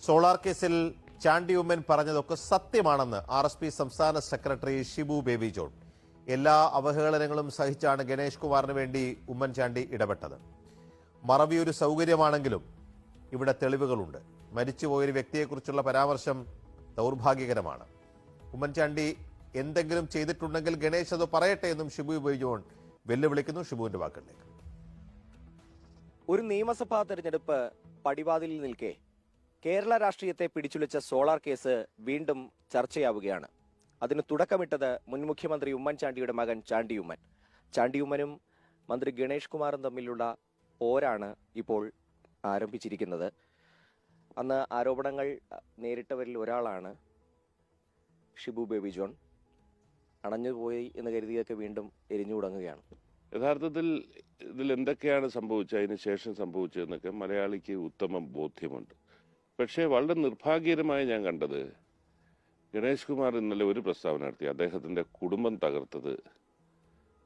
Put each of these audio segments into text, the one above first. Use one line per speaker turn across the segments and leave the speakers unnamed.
Solar കേസിൽ ചാണ്ടി ഉമ്മൻ പറഞ്ഞതൊക്കെ സത്യമാണെന്ന് RSP സംസ്ഥാന സെക്രട്ടറി ഷിബു ബേബി ജോൺ. എല്ലാ അവഹേളനങ്ങളും സഹിച്ചാണ് ഗണേഷ് കുമാറിന് വേണ്ടി ഉമ്മൻചാണ്ടി ഇടപെട്ടത്. മറവി ഒരു സൗകര്യമാണെങ്കിലും ഇവിടെ തെളിവുകളുണ്ട്. മരിച്ചുപോയൊരു വ്യക്തിയെക്കുറിച്ചുള്ള പരാമർശം ദൗർഭാഗ്യകരമാണ്. ഉമ്മൻചാണ്ടി എന്തെങ്കിലും ചെയ്തിട്ടുണ്ടെങ്കിൽ ഗണേഷ് അത് പറയട്ടെ എന്നും ഷിബു ബേബി ജോൺ വെല്ലുവിളിക്കുന്നു. ഷിബുവിന്റെ വാക്കുകളിലേക്ക്.
ഒരു നിയമസഭാ തെരഞ്ഞെടുപ്പ് പടിവാതിലിൽ നിൽക്കെ കേരള രാഷ്ട്രീയത്തെ പിടിച്ചുലച്ച സോളാർ കേസ് വീണ്ടും ചർച്ചയാവുകയാണ്. അതിന് തുടക്കമിട്ടത് മുൻ മുഖ്യമന്ത്രി ഉമ്മൻചാണ്ടിയുടെ മകൻ ചാണ്ടി ഉമ്മൻ. ചാണ്ടി ഉമ്മനും മന്ത്രി ഗണേഷ് കുമാറും തമ്മിലുള്ള പോരാണ് ഇപ്പോൾ ആരംഭിച്ചിരിക്കുന്നത്. അന്ന് ആരോപണങ്ങൾ നേരിട്ടവരിൽ ഒരാളാണ് ഷിബു ബേബി ജോൺ. അണഞ്ഞുപോയി എന്ന് കരുതിയൊക്കെ വീണ്ടും എരിഞ്ഞു തുടങ്ങുകയാണ്.
യഥാർത്ഥത്തിൽ ഇതിൽ എന്തൊക്കെയാണ് സംഭവിച്ചത്, അതിന് ശേഷം സംഭവിച്ചതെന്നൊക്കെ മലയാളിക്ക് ഉത്തമ ബോധ്യമുണ്ട്. പക്ഷേ വളരെ നിർഭാഗ്യകരമായി ഞാൻ കണ്ടത് ഗണേഷ് കുമാർ ഇന്നലെ ഒരു പ്രസ്താവന നടത്തി. അദ്ദേഹത്തിൻ്റെ കുടുംബം തകർത്തത്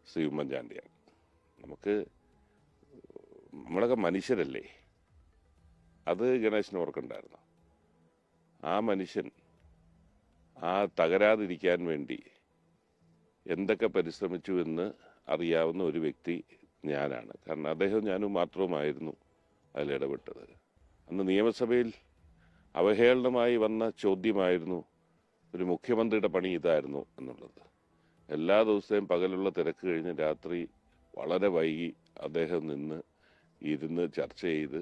ശ്രീ ഉമ്മൻചാണ്ടിയാണ്. നമ്മളൊക്കെ മനുഷ്യരല്ലേ, അത് ഗണേശന് ഓർക്കണ്ടായിരുന്നു. ആ മനുഷ്യൻ തകരാതിരിക്കാൻ വേണ്ടി എന്തൊക്കെ പരിശ്രമിച്ചു എന്ന് അറിയാവുന്ന ഒരു വ്യക്തി ഞാനാണ്. കാരണം അദ്ദേഹം ഞാനും മാത്രമായിരുന്നു അതിലിടപെട്ടത്. അന്ന് നിയമസഭയിൽ അവഹേളനമായി വന്ന ചോദ്യമായിരുന്നു ഒരു മുഖ്യമന്ത്രിയുടെ പണി ഇതായിരുന്നു എന്നുള്ളത്. എല്ലാ ദിവസവും പകലുള്ള തിരക്ക് കഴിഞ്ഞ് രാത്രി വളരെ വൈകി അദ്ദേഹം ഇരുന്ന് ചർച്ച ചെയ്ത്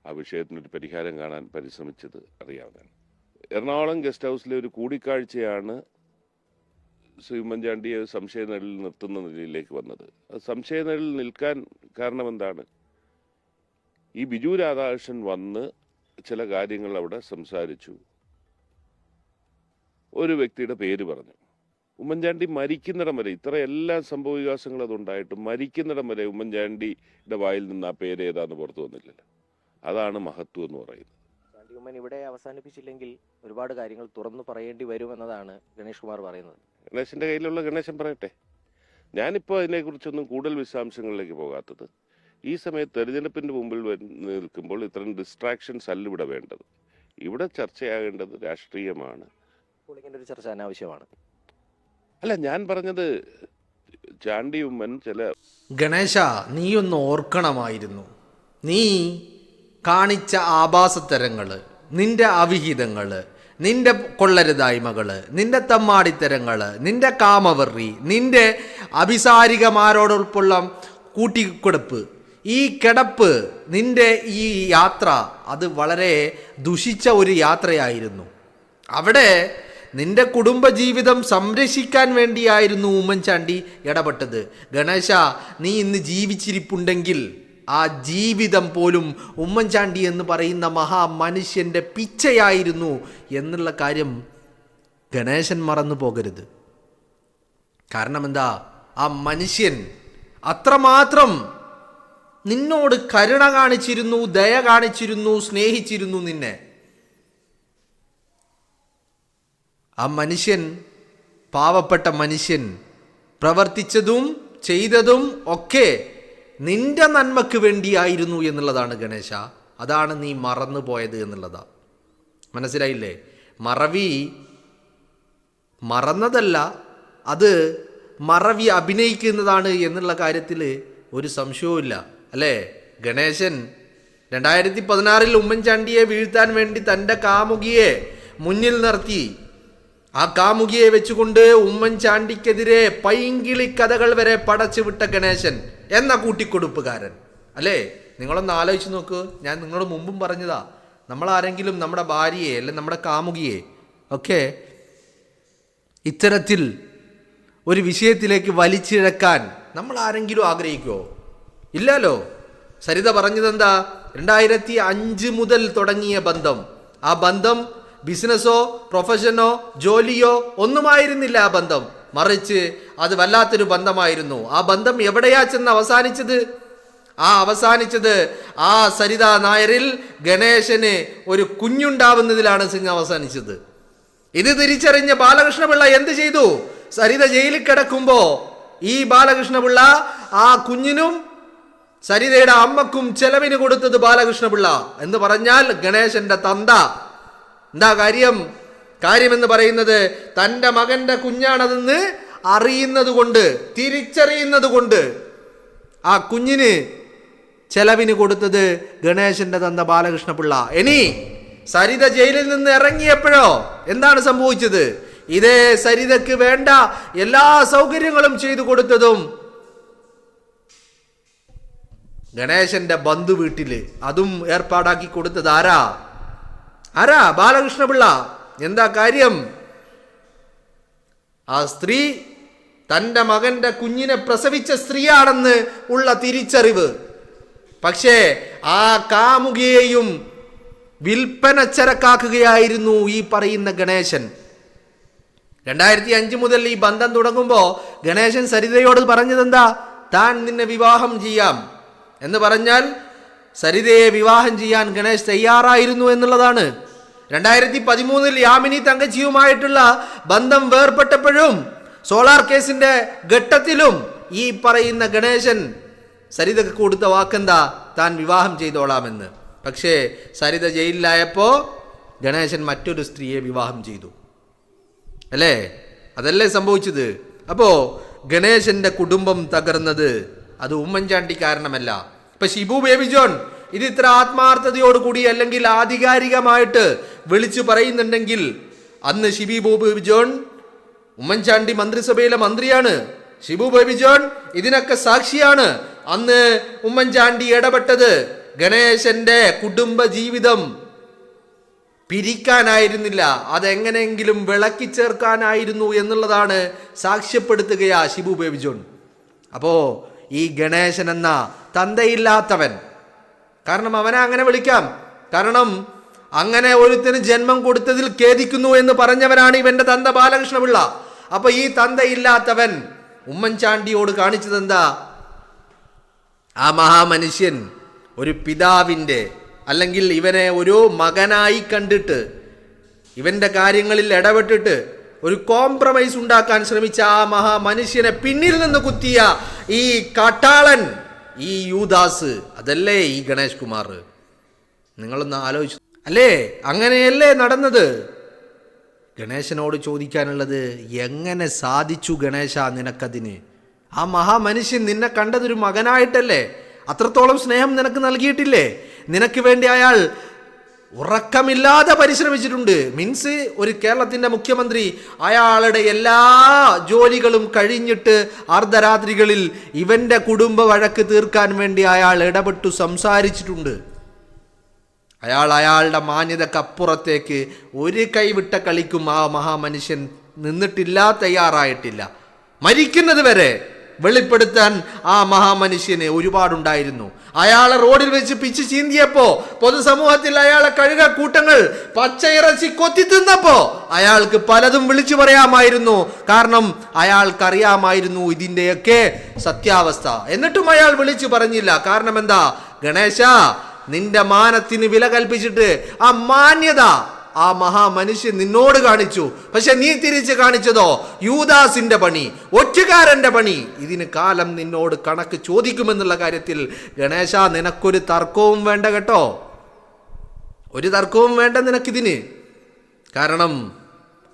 ആ വിഷയത്തിനൊരു പരിഹാരം കാണാൻ പരിശ്രമിച്ചത് അറിയാവുന്നതാണ്. എറണാകുളം ഗസ്റ്റ് ഹൗസിലെ ഒരു കൂടിക്കാഴ്ചയാണ് ശ്രീ ഉമ്മൻചാണ്ടിയെ സംശയനിഴലിൽ നിർത്തുന്ന നിലയിലേക്ക് വന്നത്. അത് സംശയനിഴലിൽ നിൽക്കാൻ കാരണം എന്താണ്? ഈ ബിജു രാധാകൃഷ്ണൻ വന്ന് ചില കാര്യങ്ങൾ അവിടെ സംസാരിച്ചു. ഒരു വ്യക്തിയുടെ പേര് പറഞ്ഞു. ഉമ്മൻചാണ്ടി മരിക്കുന്നിടം വരെ, ഇത്ര എല്ലാ സംഭവ വികാസങ്ങളും അതുണ്ടായിട്ടും മരിക്കുന്നിടം വരെ ഉമ്മൻചാണ്ടിയുടെ വായിൽ നിന്ന് ആ പേര് ഏതാന്ന് പുറത്തു വന്നില്ലല്ലോ. അതാണ് മഹത്വം എന്ന് പറയുന്നത്.
ചാണ്ടി ഉമ്മൻ ഇവിടെ അവസാനിപ്പിച്ചില്ലെങ്കിൽ ഒരുപാട് കാര്യങ്ങൾ തുറന്നു പറയേണ്ടി വരുമെന്നതാണ് ഗണേഷ് കുമാർ പറയുന്നത്.
ഗണേശന്റെ കയ്യിലുള്ള ഗണേശൻ പറയട്ടെ. ഞാനിപ്പോൾ അതിനെക്കുറിച്ചൊന്നും കൂടുതൽ വിശദാംശങ്ങളിലേക്ക് പോകാത്തത്, ഈ സമയത്ത് തെരഞ്ഞെടുപ്പിന്റെ മുമ്പിൽ നിൽക്കുമ്പോൾ ഇത്തരം ഡിസ്ട്രാക്ഷൻസ് അല്ല ഇവിടെ വേണ്ടത്. ഇവിടെ ചർച്ചയാകേണ്ടത് രാഷ്ട്രീയമാണ്.
ഇങ്ങനെ ഒരു ചർച്ച അനാവശ്യമാണ്.
അല്ല, ഞാൻ പറഞ്ഞത് ചാണ്ടി ഉമ്മൻ
ഗണേശ, നീയൊന്ന് ഓർക്കണമായിരുന്നു. നീ കാണിച്ച ആഭാസത്തരങ്ങള്, നിന്റെ അവിഹിതങ്ങള്, നിന്റെ കൊള്ളരുതായ്മകള്, നിന്റെ തമ്മാടിത്തരങ്ങള്, നിന്റെ കാമവെറി, നിന്റെ അഭിസാരികമാരോടൊപ്പമുള്ള കൂട്ടിക്കിടപ്പ്, ഈ കിടപ്പ്, നിന്റെ ഈ യാത്ര, അത് വളരെ ദുഷിച്ച ഒരു യാത്രയായിരുന്നു. അവിടെ നിന്റെ കുടുംബജീവിതം സംരക്ഷിക്കാൻ വേണ്ടിയായിരുന്നു ഉമ്മൻചാണ്ടി ഇടപെട്ടത്. ഗണേശ, നീ ഇന്ന് ജീവിച്ചിരിപ്പുണ്ടെങ്കിൽ ആ ജീവിതം പോലും ഉമ്മൻചാണ്ടി എന്ന് പറയുന്ന മഹാമനുഷ്യൻ്റെ പിച്ചയായിരുന്നു എന്നുള്ള കാര്യം ഗണേശൻ മറന്നു പോകരുത്. കാരണം എന്താ, ആ മനുഷ്യൻ അത്രമാത്രം നിന്നോട് കരുണ കാണിച്ചിരുന്നു, ദയ കാണിച്ചിരുന്നു, സ്നേഹിച്ചിരുന്നു നിന്നെ. ആ മനുഷ്യൻ, പാവപ്പെട്ട മനുഷ്യൻ, പ്രവർത്തിച്ചതും ചെയ്തതും ഒക്കെ നിന്റെ നന്മക്ക് വേണ്ടിയായിരുന്നു എന്നുള്ളതാണ് ഗണേശ. അതാണ് നീ മറന്നു പോയത് എന്നുള്ളതാ. മനസ്സിലായില്ലേ? മറവി മറന്നതല്ല, അത് മറവി അഭിനയിക്കുന്നതാണ് എന്നുള്ള കാര്യത്തിൽ ഒരു സംശയവുമില്ല, അല്ലേ? ഗണേശൻ 2016 ഉമ്മൻചാണ്ടിയെ വീഴ്ത്താൻ വേണ്ടി തൻ്റെ കാമുകിയെ മുന്നിൽ നിർത്തി. ആ കാമുകിയെ വെച്ചുകൊണ്ട് ഉമ്മൻചാണ്ടിക്കെതിരെ പൈങ്കിളി കഥകൾ വരെ പടച്ചു വിട്ട ഗണേശൻ എന്ന കൂട്ടിക്കൊടുപ്പുകാരൻ, അല്ലേ? നിങ്ങളൊന്ന് ആലോചിച്ച് നോക്ക്. ഞാൻ നിങ്ങളോട് മുമ്പും പറഞ്ഞതാ, നമ്മളാരെങ്കിലും നമ്മുടെ ഭാര്യയെ അല്ലെങ്കിൽ നമ്മുടെ കാമുകിയെ ഒക്കെ ഇത്തരത്തിൽ ഒരു വിഷയത്തിലേക്ക് വലിച്ചിഴക്കാൻ നമ്മൾ ആരെങ്കിലും ആഗ്രഹിക്കുമോ? ഇല്ലല്ലോ. സരിത പറഞ്ഞതെന്താ? 2005 മുതൽ തുടങ്ങിയ ബന്ധം. ആ ബന്ധം ബിസിനസ്സോ പ്രൊഫഷനോ ജോലിയോ ഒന്നുമായിരുന്നില്ല. ആ ബന്ധം മറിച്ച് അത് വല്ലാത്തൊരു ബന്ധമായിരുന്നു. ആ ബന്ധം എവിടെയാ ചെന്ന് അവസാനിച്ചത്? അവസാനിച്ചത് ആ സരിത നായരിൽ ഗണേശന് ഒരു കുഞ്ഞുണ്ടാവുന്നതിലാണ് അവസാനിച്ചത്. ഇത് തിരിച്ചറിഞ്ഞ ബാലകൃഷ്ണപിള്ള എന്ത് ചെയ്തു? സരിത ജയിലിൽ കിടക്കുമ്പോ ഈ ബാലകൃഷ്ണപിള്ള ആ കുഞ്ഞിനും സരിതയുടെ അമ്മക്കും ചെലവിന് കൊടുത്തത് ബാലകൃഷ്ണപിള്ള എന്ന് പറഞ്ഞാൽ ഗണേശന്റെ തന്ത. എന്താ കാര്യമെന്ന് പറയുന്നത് തൻ്റെ മകന്റെ കുഞ്ഞാണതെന്ന് അറിയുന്നത് കൊണ്ട്, തിരിച്ചറിയുന്നത് കൊണ്ട് ആ കുഞ്ഞിന് ചെലവിന് കൊടുത്തത് ഗണേശന്റെ തന്ത ബാലകൃഷ്ണപിള്ള. ഇനി സരിത ജയിലിൽ നിന്ന് ഇറങ്ങിയപ്പോഴോ എന്താണ് സംഭവിച്ചത്? ഇതേ സരിതയ്ക്ക് വേണ്ട എല്ലാ സൗകര്യങ്ങളും ചെയ്തു കൊടുത്തതും ഗണേശന്റെ ബന്ധു വീട്ടില്, അതും ഏർപ്പാടാക്കി കൊടുത്തത് ആരാ? ബാലകൃഷ്ണപിള്ള. എന്താ കാര്യം? ആ സ്ത്രീ തൻ്റെ മകന്റെ കുഞ്ഞിനെ പ്രസവിച്ച സ്ത്രീയാണെന്ന് ഉള്ള തിരിച്ചറിവ്. പക്ഷേ ആ കാമുകിയെയും വിൽപ്പന ചരക്കാക്കുകയായിരുന്നു ഈ പറയുന്ന ഗണേശൻ. 2005 മുതൽ ഈ ബന്ധം തുടങ്ങുമ്പോൾ ഗണേശൻ സരിതയോട് പറഞ്ഞതെന്താ? താൻ നിന്നെ വിവാഹം ചെയ്യാം എന്ന് പറഞ്ഞാൽ സരിതയെ വിവാഹം ചെയ്യാൻ ഗണേശ് തയ്യാറായിരുന്നു എന്നുള്ളതാണ്. 2013 യാമിനി തങ്കച്ചിയുമായിട്ടുള്ള ബന്ധം വേർപെട്ടപ്പോഴും സോളാർ കേസിന്റെ ഘട്ടത്തിലും ഈ പറയുന്ന ഗണേശൻ സരിതക്ക് കൊടുത്ത വാക്കെന്താ? താൻ വിവാഹം ചെയ്തോളാമെന്ന്. പക്ഷേ സരിത ജയിലിലായപ്പോ ഗണേശൻ മറ്റൊരു സ്ത്രീയെ വിവാഹം ചെയ്തു, അല്ലേ? അതല്ലേ സംഭവിച്ചത്? അപ്പോ ഗണേശന്റെ കുടുംബം തകർന്നത് അത് ഉമ്മൻചാണ്ടി കാരണമല്ല. ഇപ്പൊ ഷിബു ബേബി ജോൺ ഇത് ഇത്ര ആത്മാർത്ഥതയോടുകൂടി അല്ലെങ്കിൽ ആധികാരികമായിട്ട് വിളിച്ചു പറയുന്നുണ്ടെങ്കിൽ, അന്ന് ഷിബു ബേബി ജോൺ ഉമ്മൻചാണ്ടി മന്ത്രിസഭയിലെ മന്ത്രിയാണ്. ഷിബു ബേബി ജോൺ ഇതിനൊക്കെ സാക്ഷിയാണ്. അന്ന് ഉമ്മൻചാണ്ടി ഇടപെട്ടത് ഗണേശന്റെ കുടുംബ ജീവിതം പിരിക്കാനായിരുന്നില്ല, അതെങ്ങനെയെങ്കിലും വിളക്കി ചേർക്കാനായിരുന്നു എന്നുള്ളതാണ് സാക്ഷ്യപ്പെടുത്തുകയാ ഷിബു ബേബി ജോൺ. അപ്പോ ഈ ഗണേശൻ എന്ന തന്തയില്ലാത്തവൻ, കാരണം അവനെ അങ്ങനെ വിളിക്കാം, കാരണം അങ്ങനെ ഒരുത്തിന് ജന്മം കൊടുത്തതിൽ ഖേദിക്കുന്നു എന്ന് പറഞ്ഞവനാണ് ഇവന്റെ തന്ത ബാലകൃഷ്ണപിള്ള. അപ്പൊ ഈ തന്തയില്ലാത്തവൻ ഉമ്മൻചാണ്ടിയോട് കാണിച്ചതെന്താ? ആ മഹാമനുഷ്യൻ ഒരു പിതാവിൻ്റെ അല്ലെങ്കിൽ ഇവനെ ഒരു മകനായി കണ്ടിട്ട് ഇവന്റെ കാര്യങ്ങളിൽ ഇടപെട്ടിട്ട് ഒരു കോംപ്രമൈസ് ഉണ്ടാക്കാൻ ശ്രമിച്ച ആ മഹാമനുഷ്യനെ പിന്നിൽ നിന്ന് കുത്തിയ ഈ കാട്ടാളൻ, ഈ യൂദാസ്, അതല്ലേ ഈ ഗണേഷ് കുമാർ? നിങ്ങളൊന്ന് ആലോചിച്ചു അല്ലേ? അങ്ങനെയല്ലേ നടന്നത്? ഗണേശനോട് ചോദിക്കാനുള്ളത്, എങ്ങനെ സാധിച്ചു ഗണേശ നിനക്കതിന്? ആ മഹാമനുഷ്യൻ നിന്നെ കണ്ടതൊരു മകനായിട്ടല്ലേ? അത്രത്തോളം സ്നേഹം നിനക്ക് നൽകിയിട്ടില്ലേ? നിനക്ക് വേണ്ടി അയാൾ ഉറക്കമില്ലാതെ പരിശ്രമിച്ചിട്ടുണ്ട്. മീൻസ് ഒരു കേരളത്തിന്റെ മുഖ്യമന്ത്രി അയാളുടെ എല്ലാ ജോലികളും കഴിഞ്ഞിട്ട് അർദ്ധരാത്രികളിൽ ഇവന്റെ കുടുംബ വഴക്ക് തീർക്കാൻ വേണ്ടി അയാൾ ഇടപെട്ടു സംസാരിച്ചിട്ടുണ്ട്. അയാളുടെ മാന്യതക്കപ്പുറത്തേക്ക് ഒരു കൈവിട്ട കളിക്കും ആ മഹാമനുഷ്യൻ നിന്നിട്ടില്ല, തയ്യാറായിട്ടില്ല. മരിക്കുന്നത് വരെ വെളിപ്പെടുത്താൻ ആ മഹാമനുഷ്യന് ഒരുപാടുണ്ടായിരുന്നു. അയാളെ റോഡിൽ വെച്ച് പിച്ച് ചീന്തിയപ്പോ, പൊതുസമൂഹത്തിൽ അയാളെ കഴുക കൂട്ടങ്ങൾ പച്ചയിറച്ചി കൊത്തി തിന്നപ്പോ അയാൾക്ക് പലതും വിളിച്ചു പറയാമായിരുന്നു. കാരണം അയാൾക്കറിയാമായിരുന്നു ഇതിൻ്റെയൊക്കെ സത്യാവസ്ഥ. എന്നിട്ടും അയാൾ വിളിച്ചു പറഞ്ഞില്ല. കാരണം എന്താ? ഗണേശ, നിന്റെ മാനത്തിന് വില കൽപ്പിച്ചിട്ട് ആ മാന്യത ആ മഹാമനുഷ്യൻ നിന്നോട് കാണിച്ചു. പക്ഷെ നീ തിരിച്ച് കാണിച്ചതോ യൂദാസിന്റെ പണി, ഒറ്റുകാരന്റെ പണി. ഇതിന് കാലം നിന്നോട് കണക്ക് ചോദിക്കുമെന്നുള്ള കാര്യത്തിൽ ഗണേശ നിനക്കൊരു തർക്കവും വേണ്ട കേട്ടോ, ഒരു തർക്കവും വേണ്ട നിനക്കിതിന്. കാരണം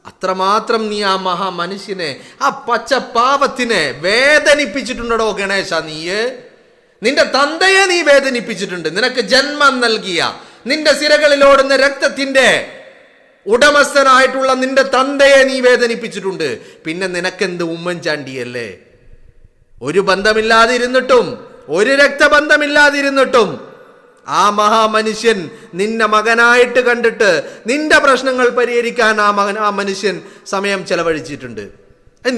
അത്രമാത്രം നീ ആ മഹാമനുഷ്യനെ, ആ പച്ച പാവത്തിനെ വേദനിപ്പിച്ചിട്ടുണ്ടോ ഗണേശ? നിന്റെ തന്തയെ നീ വേദനിപ്പിച്ചിട്ടുണ്ട്. നിനക്ക് ജന്മം നൽകിയ, നിന്റെ സിരകളിലോടുന്ന രക്തത്തിന്റെ ഉടമസ്ഥനായിട്ടുള്ള നിന്റെ തന്തയെ നീ വേദനിപ്പിച്ചിട്ടുണ്ട്. പിന്നെ നിനക്കെന്ത് ഉമ്മൻചാണ്ടിയല്ലേ? ഒരു ബന്ധമില്ലാതിരുന്നിട്ടും, ഒരു രക്തബന്ധമില്ലാതിരുന്നിട്ടും ആ മഹാമനുഷ്യൻ നിന്നെ മകനായിട്ട് കണ്ടിട്ട് നിന്റെ പ്രശ്നങ്ങൾ പരിഹരിക്കാൻ ആ മനുഷ്യൻ സമയം ചെലവഴിച്ചിട്ടുണ്ട്.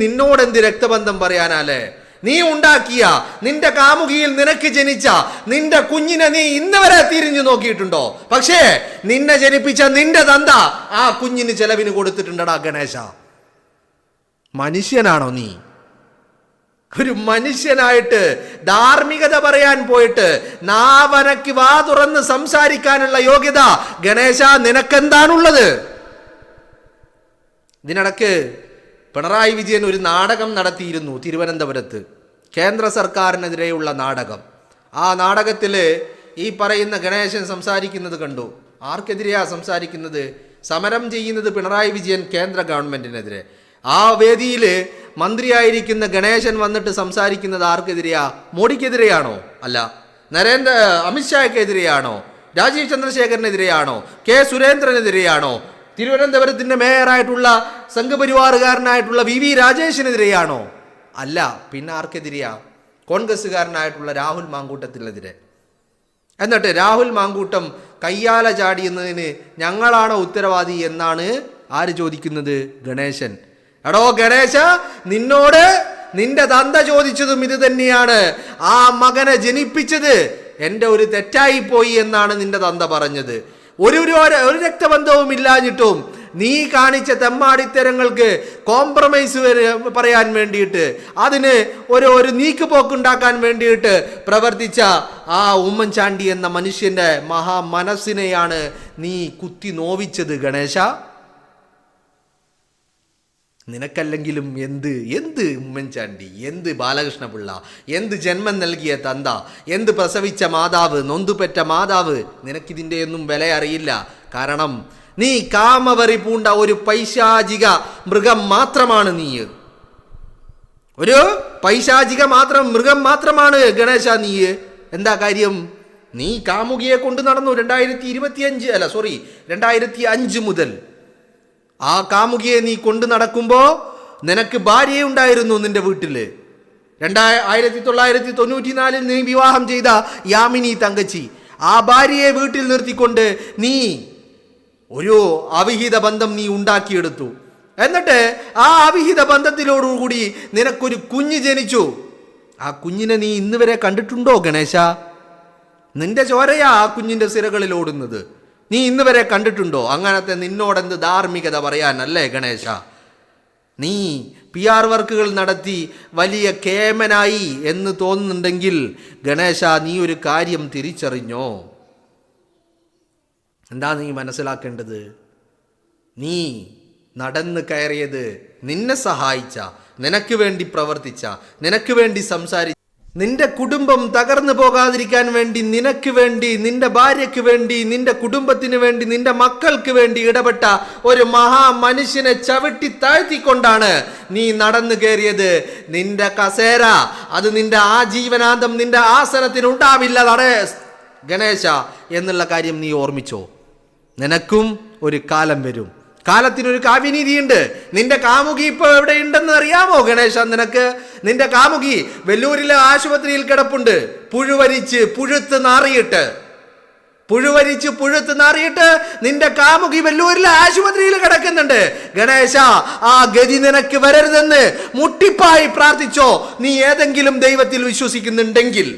നിന്നോടെന്ത് രക്തബന്ധം പറയാനാലേ? നീ ഉണ്ടാക്കിയ നിന്റെ കാമുകിയിൽ നിനക്ക് ജനിച്ച നിന്റെ കുഞ്ഞിനെ നീ ഇന്ന് വരെ തിരിഞ്ഞു നോക്കിയിട്ടുണ്ടോ? പക്ഷേ നിന്നെ ജനിപ്പിച്ച നിന്റെ തന്ത ആ കുഞ്ഞിന് ചെലവിന് കൊടുത്തിട്ടുണ്ടടാ ഗണേശ. മനുഷ്യനാണോ നീ? ഒരു മനുഷ്യനായിട്ട് ധാർമ്മികത പറയാൻ പോയിട്ട് നാവനക്ക് വാ തുറന്ന് സംസാരിക്കാനുള്ള യോഗ്യത ഗണേശ നിനക്കെന്താണുള്ളത്? ഇതിനിടക്ക് പിണറായി വിജയൻ ഒരു നാടകം നടത്തിയിരുന്നു തിരുവനന്തപുരത്ത്, കേന്ദ്ര സർക്കാരിനെതിരെയുള്ള നാടകം. ആ നാടകത്തിൽ ഈ പറയുന്ന ഗണേശൻ സംസാരിക്കുന്നത് കണ്ടു. ആർക്കെതിരെയാ സംസാരിക്കുന്നത്? സമരം ചെയ്യുന്നത് പിണറായി വിജയൻ കേന്ദ്ര ഗവൺമെന്റിനെതിരെ. ആ വേദിയിൽ മന്ത്രിയായിരിക്കുന്ന ഗണേശൻ വന്നിട്ട് സംസാരിക്കുന്നത് ആർക്കെതിരെയാ? മോഡിക്കെതിരെയാണോ? അല്ല. അമിത്ഷായ്ക്കെതിരെയാണോ? രാജീവ് ചന്ദ്രശേഖരനെതിരെയാണോ? കെ സുരേന്ദ്രനെതിരെയാണോ? തിരുവനന്തപുരത്തിന്റെ മേയറായിട്ടുള്ള സംഘപരിവാറുകാരനായിട്ടുള്ള വി രാജേഷിനെതിരെയാണോ? അല്ല. പിന്നെ ആർക്കെതിരെയാ? കോൺഗ്രസ്സുകാരനായിട്ടുള്ള രാഹുൽ മാങ്കൂട്ടത്തിനെതിരെ. എന്നിട്ട് രാഹുൽ മാങ്കൂട്ടം കയ്യാല ചാടിയെന്നതിന് ഞങ്ങളാണോ ഉത്തരവാദി എന്നാണ് ആര് ചോദിക്കുന്നത്? ഗണേശൻ. എടോ ഗണേശ, നിന്നോട് നിന്റെ തന്ത ചോദിച്ചതും ഇത് തന്നെയാണ്. ആ മകനെ ജനിപ്പിച്ചത് എൻ്റെ ഒരു തെറ്റായി പോയി എന്നാണ് നിന്റെ തന്ത പറഞ്ഞത്. ഒരു രക്തബന്ധവും ഇല്ലാഞ്ഞിട്ടും നീ കാണിച്ച തെമ്മാടിത്തരങ്ങൾക്ക് കോംപ്രമൈസ് പറയാൻ വേണ്ടിയിട്ട്, അതിന് ഒരു നീക്കുപോക്കുണ്ടാക്കാൻ വേണ്ടിയിട്ട് പ്രവർത്തിച്ച ആ ഉമ്മൻചാണ്ടി എന്ന മനുഷ്യന്റെ മഹാമനസ്സിനെയാണ് നീ കുത്തി നോവിച്ചത് ഗണേശ. നിനക്കല്ലെങ്കിലും എന്ത് ഉമ്മൻചാണ്ടി, എന്ത് ബാലകൃഷ്ണപിള്ള, എന്ത് ജന്മം നൽകിയ തന്ത, എന്ത് പ്രസവിച്ച മാതാവ്, നൊന്തുപെറ്റ മാതാവ്, നിനക്കിതിൻ്റെ ഒന്നും വില അറിയില്ല. കാരണം നീ കാമവറി പൂണ്ട ഒരു പൈശാചിക മൃഗം മാത്രമാണ്. നീ ഒരു പൈശാചിക മൃഗം മാത്രമാണ് ഗണേശ. നീ എന്താ കാര്യം? നീ കാമുകിയെ കൊണ്ട് നടന്നു 2005 മുതൽ. ആ കാമുകിയെ നീ കൊണ്ടു നടക്കുമ്പോ നിനക്ക് ഭാര്യയുണ്ടായിരുന്നു നിന്റെ വീട്ടില്. 1994 നീ വിവാഹം ചെയ്ത യാമിനി തങ്കച്ചി, ആ ഭാര്യയെ വീട്ടിൽ നിർത്തിക്കൊണ്ട് നീ ഒരു അവിഹിത ബന്ധം നീ ഉണ്ടാക്കിയെടുത്തു. എന്നിട്ട് ആ അവിഹിത ബന്ധത്തിലോടുകൂടി നിനക്കൊരു കുഞ്ഞ് ജനിച്ചു. ആ കുഞ്ഞിനെ നീ ഇന്ന് വരെ കണ്ടിട്ടുണ്ടോ ഗണേശ? നിന്റെ ചോരയാ ആ കുഞ്ഞിന്റെ സിരകളിൽ ഓടുന്നത്. നീ ഇന്ന് വരെ കണ്ടിട്ടുണ്ടോ? അങ്ങനത്തെ നിന്നോടെന്ത് ധാർമ്മികത പറയാനല്ലേ ഗണേശ? നീ PR വർക്കുകൾ നടത്തി വലിയ കേമനായി എന്ന് തോന്നുന്നുണ്ടെങ്കിൽ ഗണേശ, നീ ഒരു കാര്യം തിരിച്ചറിഞ്ഞോ? എന്താ നീ മനസ്സിലാക്കേണ്ടത്? നീ നടന്ന് കയറിയത് നിന്നെ സഹായിച്ച, നിനക്ക് വേണ്ടി പ്രവർത്തിച്ച, നിനക്ക് വേണ്ടി സംസാരിച്ച, നിന്റെ കുടുംബം തകർന്നു പോകാതിരിക്കാൻ വേണ്ടി, നിനക്ക് വേണ്ടി, നിന്റെ ഭാര്യയ്ക്ക് വേണ്ടി, നിന്റെ കുടുംബത്തിന് വേണ്ടി, നിന്റെ മക്കൾക്ക് വേണ്ടി ഇടപെട്ട ഒരു മഹാമനുഷ്യനെ ചവിട്ടി താഴ്ത്തിക്കൊണ്ടാണ് നീ നടന്നു കയറിയത്. നിന്റെ കസേര അത് നിന്റെ ആജീവനാന്തം നിന്റെ ആസനത്തിന് ഉണ്ടാവില്ല ഗണേശ എന്നുള്ള കാര്യം നീ ഓർമ്മിച്ചോ? നിനക്കും ഒരു കാലം വരും. കാലത്തിനൊരു കാവ്യനീതിയുണ്ട്. നിന്റെ കാമുകി ഇപ്പോൾ എവിടെയുണ്ടെന്ന് അറിയാമോ ഗണേശ? നിനക്ക് നിന്റെ കാമുകി വെല്ലൂരിലെ ആശുപത്രിയിൽ കിടപ്പുണ്ട്. പുഴുത്ത് നാറിയിട്ട് നിന്റെ കാമുകി വെല്ലൂരിലെ ആശുപത്രിയിൽ കിടക്കുന്നുണ്ട്. ഗണേശ, ആ ഗതി നിനക്ക് വരരുതെന്ന് മുട്ടിപ്പായി പ്രാർത്ഥിച്ചോ. നീ ഏതെങ്കിലും ദൈവത്തിൽ വിശ്വസിക്കുന്നുണ്ടെങ്കിൽ